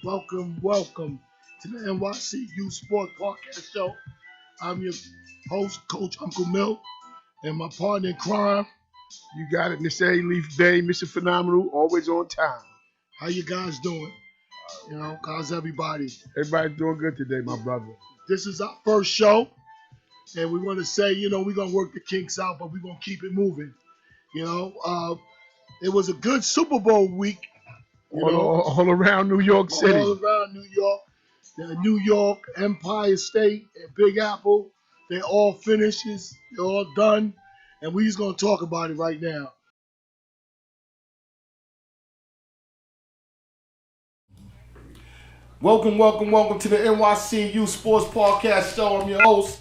welcome to the NYC Youth Sports Podcast Show. I'm your host, Coach Uncle Mill, and my partner in crime, you got it, Mr. A-Leaf Bay, Mr. Phenomenal, always on time. How you guys doing? How's everybody? Everybody's doing good today, my brother. This is our first show, and we want to say, we're going to work the kinks out, but we're going to keep it moving. It was a good Super Bowl week. All around New York City. All around New York. The New York, Empire State, and Big Apple, they all finishes. They're all done. And we're just going to talk about it right now. Welcome to the NYC Youth Sports Podcast Show. I'm your host.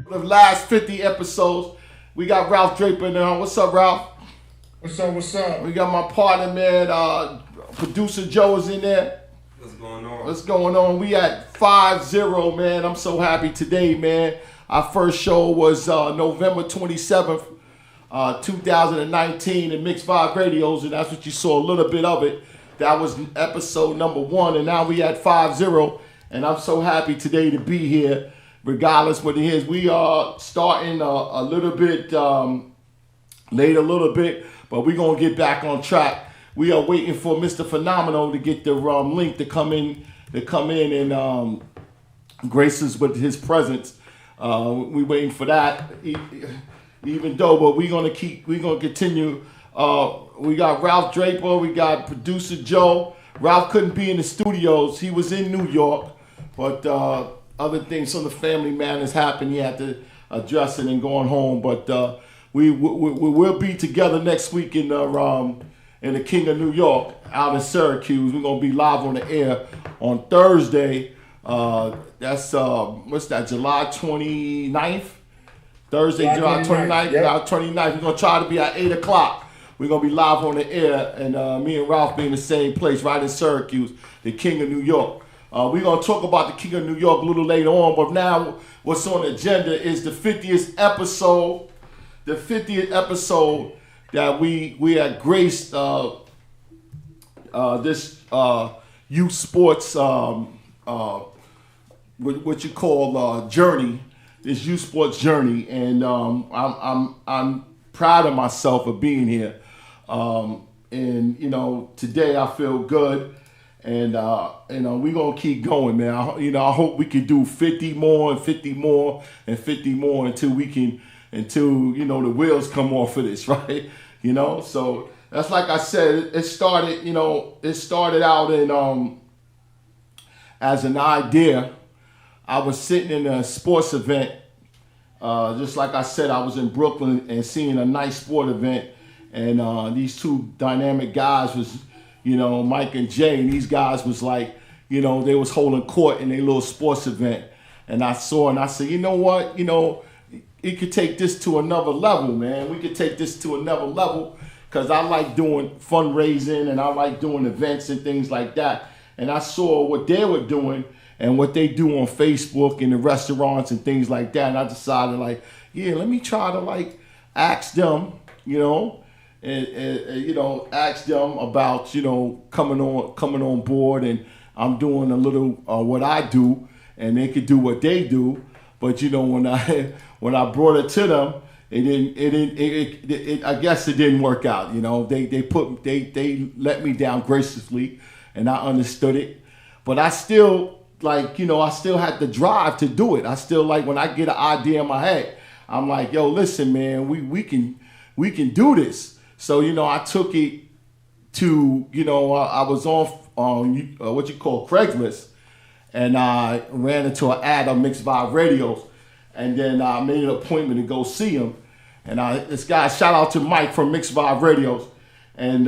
The last 50 episodes, we got Ralph Draper in there. What's up, Ralph? What's up? We got my partner, man. Producer Joe is in there. What's going on? We at 5-0, man. I'm so happy today, man. Our first show was November 27th, 2019 in Mix 5 Radios, and that's what you saw a little bit of it. That was episode number 1, and now we at 5-0, and I'm so happy today to be here, regardless what it is. We are starting a little bit late, but we're going to get back on track. We are waiting for Mr. Phenomenal to get the link to come in and grace us with his presence. We waiting for that, even though, but we're gonna continue. We got Ralph Draper, we got producer Joe. Ralph couldn't be in the studios; he was in New York, but other things, some of the family matters happened. He had to address it and going home. But we will be together next week in the King of New York out in Syracuse. We're going to be live on the air on Thursday. That's, July 29th? Thursday, July 29th. Yep. July 29th. We're going to try to be at 8 o'clock. We're going to be live on the air, and me and Ralph be in the same place, right in Syracuse, the King of New York. We're going to talk about the King of New York a little later on, but now what's on the agenda is the 50th episode. The 50th episode that we had graced this youth sports what you call journey, this youth sports journey, and I'm proud of myself for being here. And today I feel good, and we're gonna keep going, man. I hope we can do 50 more and 50 more and 50 more until the wheels come off of this, right? So that's like I said, it started out in as an idea. I was sitting in a sports event, just like I said, I was in Brooklyn and seeing a nice sport event, and these two dynamic guys was, Mike and Jay, and these guys was like, they was holding court in a little sports event, and I said, you know what, it could take this to another level, man. We could take this to another level, because I like doing fundraising and I like doing events and things like that. And I saw what they were doing and what they do on Facebook and the restaurants and things like that. And I decided, let me try to ask them, ask them about, coming on board. And I'm doing a little what I do, and they could do what they do. But when I brought it to them, I guess it didn't work out. They let me down graciously, and I understood it. But I still I still had the drive to do it. I still when I get an idea in my head, I'm like, yo, listen, man, we can do this. So I took it to I was on what you call Craigslist, and I ran into an ad on Mix 5 Radios, and then I made an appointment to go see him. And this guy, shout out to Mike from Mix 5 Radios, and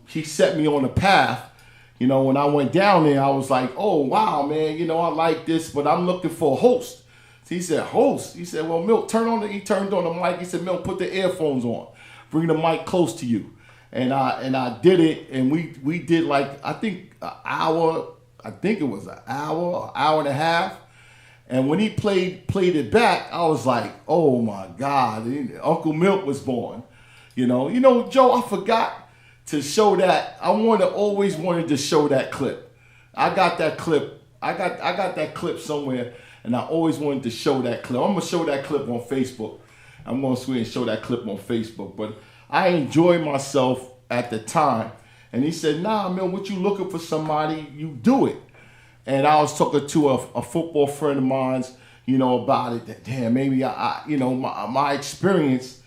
he set me on a path. When I went down there, I was like, oh, wow, man, I like this, but I'm looking for a host. So he said, host? He said, well, Milt, he turned on the mic. He said, Milt, put the earphones on. Bring the mic close to you. And I did it, and we did I think an hour. I think it was an hour and a half. And when he played it back, I was like, oh my God, Uncle Milt was born. Joe, I forgot to show that. Always wanted to show that clip. I got that clip. I got that clip somewhere, and I always wanted to show that clip. I'm gonna show that clip on Facebook. I'm gonna swing and show that clip on Facebook. But I enjoyed myself at the time. And he said, "Nah, man, what you looking for somebody? You do it." And I was talking to a football friend of mine's, about it. That damn, maybe my experience.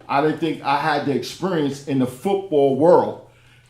I didn't think I had the experience in the football world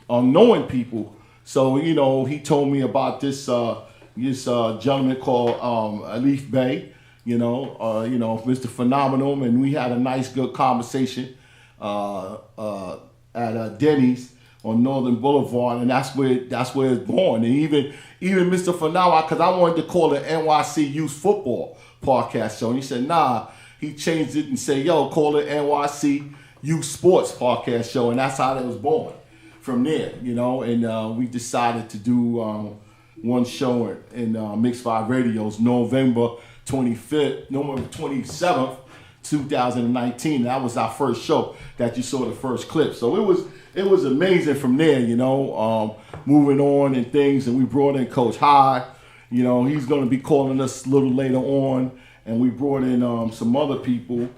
on knowing people. So he told me about this gentleman called Alif Bey. Mr. Phenomenal, and we had a nice, good conversation at Denny's on Northern Boulevard, and that's where it's born. And even Mr. Phenomenal, because I wanted to call it NYC Youth Football Podcast Show, and he said, nah, he changed it and said, yo, call it NYC Youth Sports Podcast Show, and that's how it was born from there, and we decided to do one show in Mix 5 Radios, November 27th, 2019. That was our first show that you saw the first clip. So it was amazing from there, moving on and things. And we brought in Coach Hyde. He's going to be calling us a little later on. And we brought in some other people,